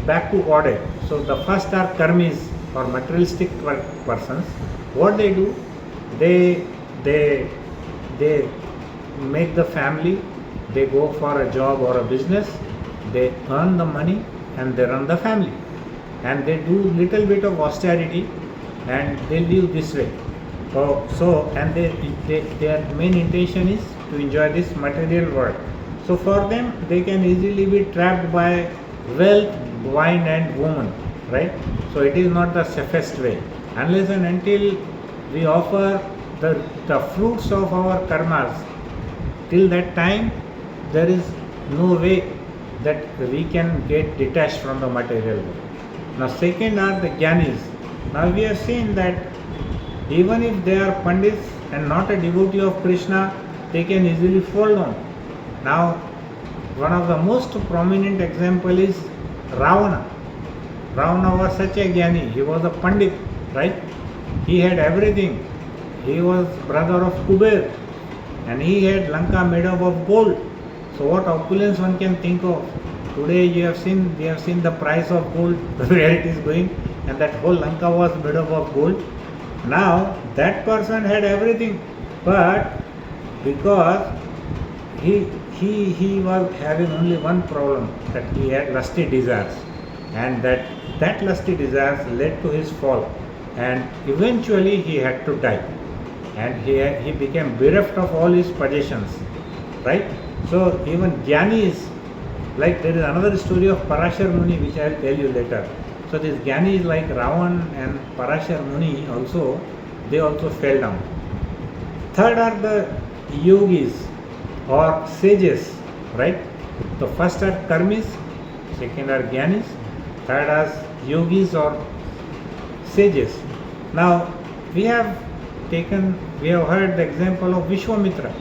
back to Godhead. So the first are karmis or materialistic persons. What they do, they make the family, they go for a job or a business, they earn the money and they run the family, and they do little bit of austerity and they live this way. And their main intention is to enjoy this material world. So for them, they can easily be trapped by wealth, wine and woman, right? So it is not the safest way. Unless and until we offer the fruits of our karmas, till that time there is no way that we can get detached from the material world. Now second are the Jnanis. Now we have seen that even if they are Pandits and not a devotee of Krishna, they can easily fall down. Now one of the most prominent example is Ravana. Ravana was such a Jnani. He was a Pandit, right? He had everything. He was brother of Kuber and he had Lanka made up of gold. So what opulence one can think of. Today we have seen the price of gold, where it is going, and that whole Lanka was made up of gold. Now that person had everything, but because he was having only one problem, that he had lusty desires, and that lusty desires led to his fall, and eventually he had to die, and he became bereft of all his possessions, right? So even Jnanis, like there is another story of Parashar Muni which I will tell you later. So these Jnanis like Ravan and Parashar Muni also, they also fell down. Third are the yogis or sages, right? The first are karmis, second are Jnanis, third are yogis or sages. Now we have heard the example of Vishwamitra.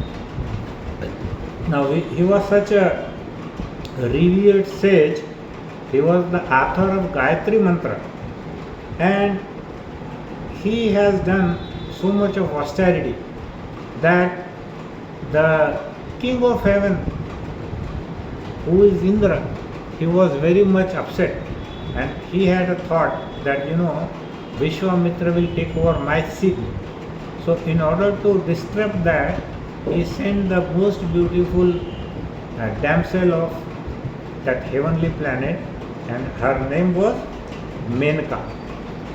Now he was such a revered sage. He was the author of Gayatri Mantra, and he has done so much of austerity that the king of heaven, who is Indra, he was very much upset, and he had a thought that Vishwamitra will take over my seat. So in order to disrupt that, he sent the most beautiful damsel of that heavenly planet, and her name was Menka,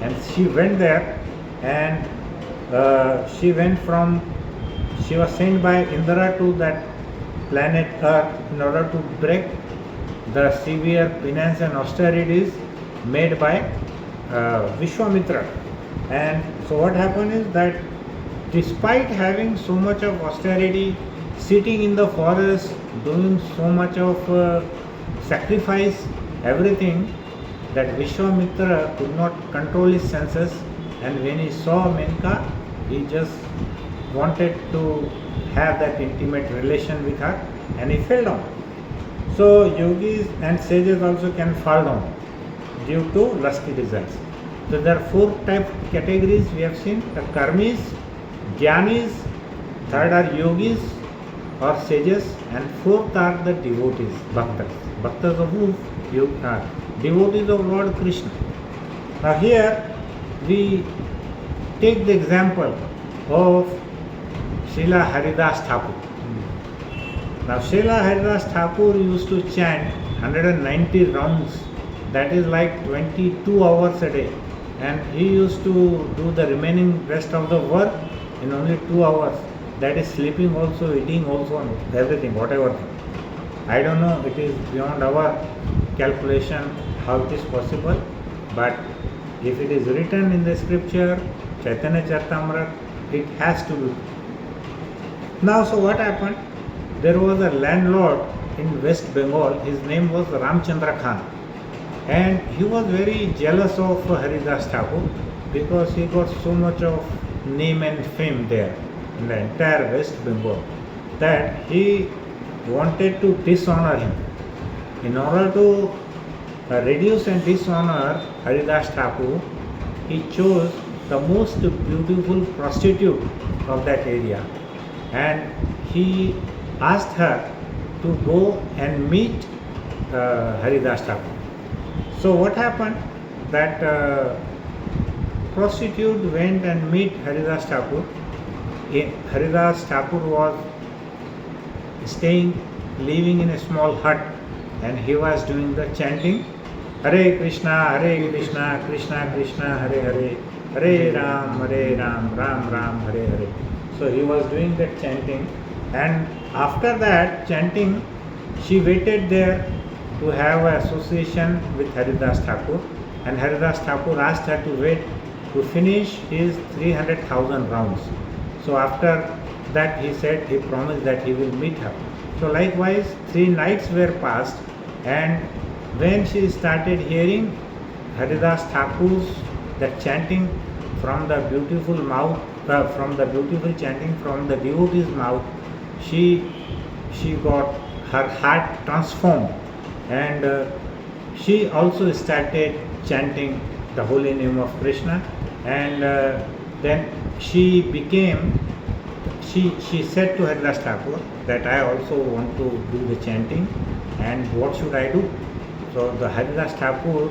and she went there, and she was sent by Indra to that planet Earth in order to break the severe penance and austerities made by Vishwamitra. And so what happened is that despite having so much of austerity, sitting in the forest, doing so much of sacrifice, everything, that Vishwamitra could not control his senses, and when he saw Menka, he just wanted to have that intimate relation with her, and he fell down. So yogis and sages also can fall down due to lusty desires. So there are 4 categories we have seen: the karmis, Jnanis, third are yogis or sages, and fourth are the devotees, bhaktas. Bhaktas of whom? Devotees of Lord Krishna. Now here we take the example of Srila Haridas Thakur. Now Srila Haridas Thakur used to chant 190 rounds, that is like 22 hours a day, and he used to do the remaining rest of the work in only 2 hours. That is sleeping also, eating also, everything, whatever. I don't know, it is beyond our calculation how it is possible, but if it is written in the scripture, Chaitanya Charitamrita, it has to be. Now, so what happened? There was a landlord in West Bengal, his name was Ramchandra Khan, And he was very jealous of Haridas Thakur because he got so much of name and fame there in the entire West Bengal that he wanted to dishonor him. In order to reduce and dishonor Haridas Thakur, he chose the most beautiful prostitute of that area, and he asked her to go and meet Haridas Thakur. So what happened? That prostitute went and meet Haridas Thakur. Haridas Thakur was living in a small hut, and he was doing the chanting, Hare Krishna, Krishna Krishna, Hare Hare, Hare Ram, Ram Ram, Hare Hare. So he was doing that chanting, and after that chanting, she waited there to have an association with Haridas Thakur, and Haridas Thakur asked her to wait to finish his 300,000 rounds. So after that he promised that he will meet her. So likewise 3 nights were passed, and when she started hearing Haridas Thakur's that chanting from the beautiful mouth, from the beautiful chanting from the devotee's mouth, she got her heart transformed, and she also started chanting the holy name of Krishna, and then she said to Haridas Thakur that I also want to do the chanting, and what should I do? So the Haridas Thakur,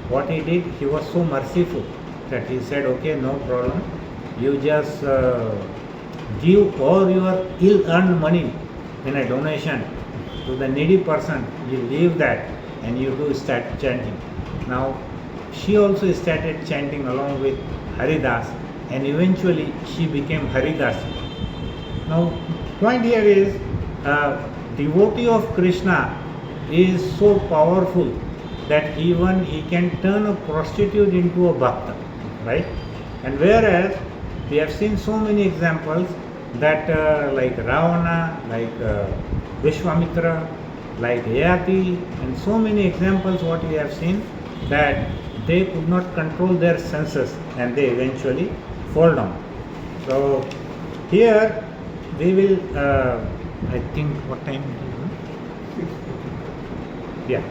what he did, he was so merciful that he said, okay, no problem, you just give all your ill-earned money in a donation to the needy person, you leave that and you do start chanting. Now she also started chanting along with Haridas, and eventually she became Haridas. Now point here is devotee of Krishna is so powerful that even he can turn a prostitute into a bhakta, right? And whereas we have seen so many examples that like Ravana, like Vishwamitra, like Yati, and so many examples what we have seen that they could not control their senses and they eventually fall down. So here we will, I think what time? Yeah,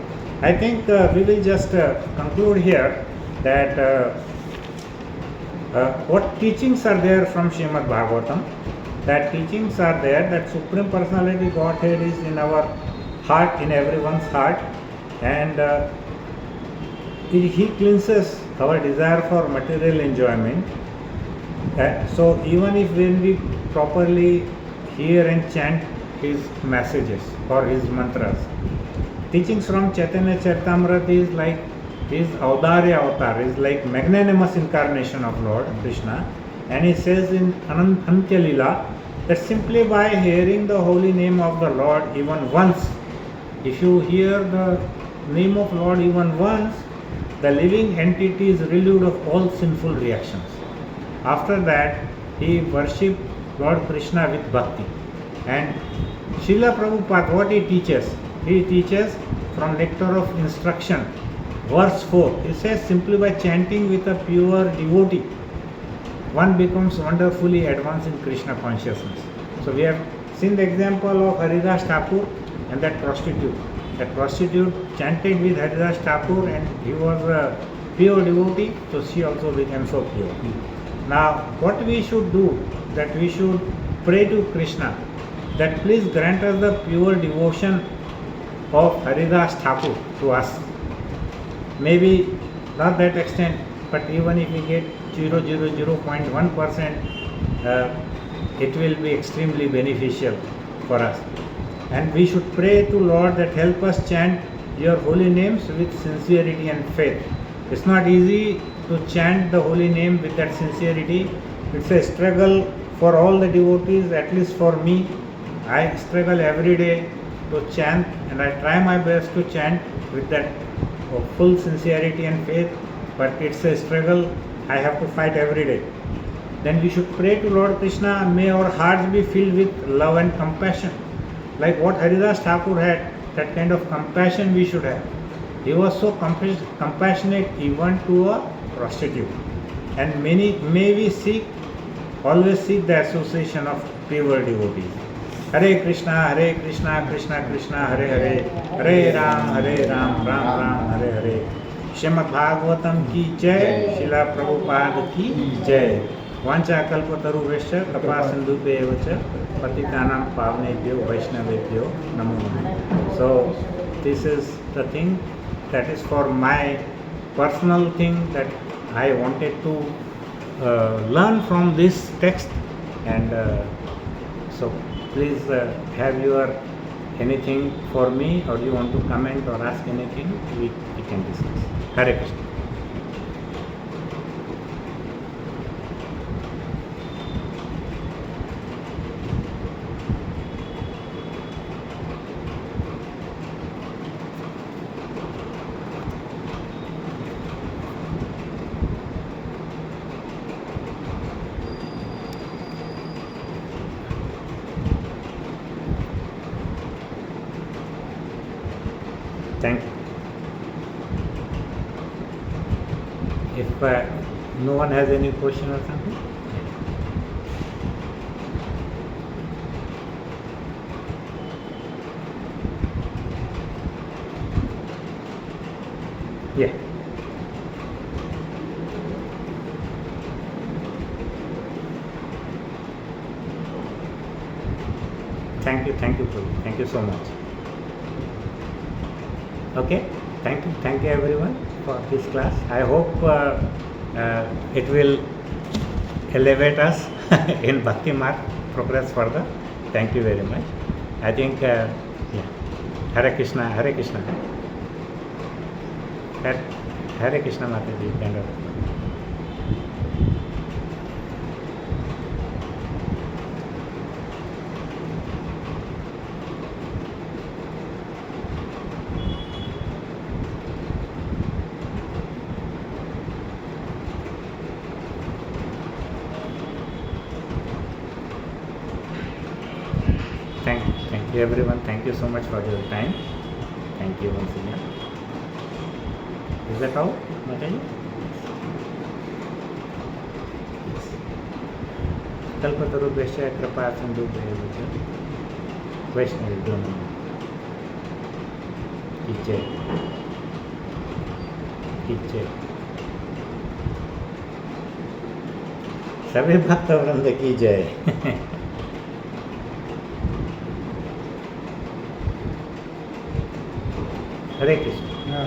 I think we will just conclude here that what teachings are there from Srimad Bhagavatam. That teachings are there that Supreme Personality Godhead is in our heart, in everyone's heart, and He cleanses our desire for material enjoyment. So even if when we properly hear and chant His messages or His mantras, teachings from Chaitanya Charitamrita is like His Audarya avatar, is like magnanimous incarnation of Lord Krishna, and He says in Antya Leela that simply by hearing the holy name of the Lord even once, if you hear the name of Lord even once, the living entity is relieved of all sinful reactions. After that, he worships Lord Krishna with bhakti. And Srila Prabhupada, what he teaches? He teaches from Nectar of Instruction, verse 4. He says, simply by chanting with a pure devotee, one becomes wonderfully advanced in Krishna consciousness. So we have seen the example of Haridas Thakur and that prostitute. That prostitute chanted with Haridas Thakur and he was a pure devotee, so she also became so pure. Now what we should do, that we should pray to Krishna that please grant us the pure devotion of Haridas Thakur to us. Maybe not that extent, but even if we get 0.1%, it will be extremely beneficial for us. And we should pray to Lord that help us chant your holy names with sincerity and faith. It's not easy to chant the holy name with that sincerity. It's a struggle for all the devotees, at least for me. I struggle every day to chant, and I try my best to chant with that full sincerity and faith, but it's a struggle I have to fight every day. Then we should pray to Lord Krishna, may our hearts be filled with love and compassion. Like what Haridas Thakur had, that kind of compassion we should have. He was so compassionate even to a prostitute. And many may we seek, always seek the association of pure devotees. Hare Krishna, Krishna Krishna, Hare Hare, Hare Ram, Ram Ram, Hare Hare. Shrimad Bhagavatam की जय, शिला प्रभुपाद की जय। वांछा कल्पतरुभ्यश्च कृपा सिन्धुभ्येव च पतितानां पावनेभ्यो वैष्णवेभ्यो नमो नमः। So this is the thing that is for my personal thing that I wanted to learn from this text, and so please have your anything for me, or you want to comment or ask anything, we can discuss. Hare Krishna. Thank you. If no one has any question or something. Yeah. Thank you, Prabhu. Thank you so much. Okay, thank you everyone for this class. I hope it will elevate us in Bhakti Marg, progress further. Thank you very much. I think, yeah. Hare Krishna, Hare Krishna. Hare Krishna Mataji, kind of. Thank you everyone. Thank you so much for your time. Thank you once again. Is that all, Mataji? Yes. Kalpatarubhyascha कृपा सिन्धुभ्येव च वैष्णवेभ्यो नमः। की जय, की जय। सभी भक्त वृंद की जय। Hare Krishna.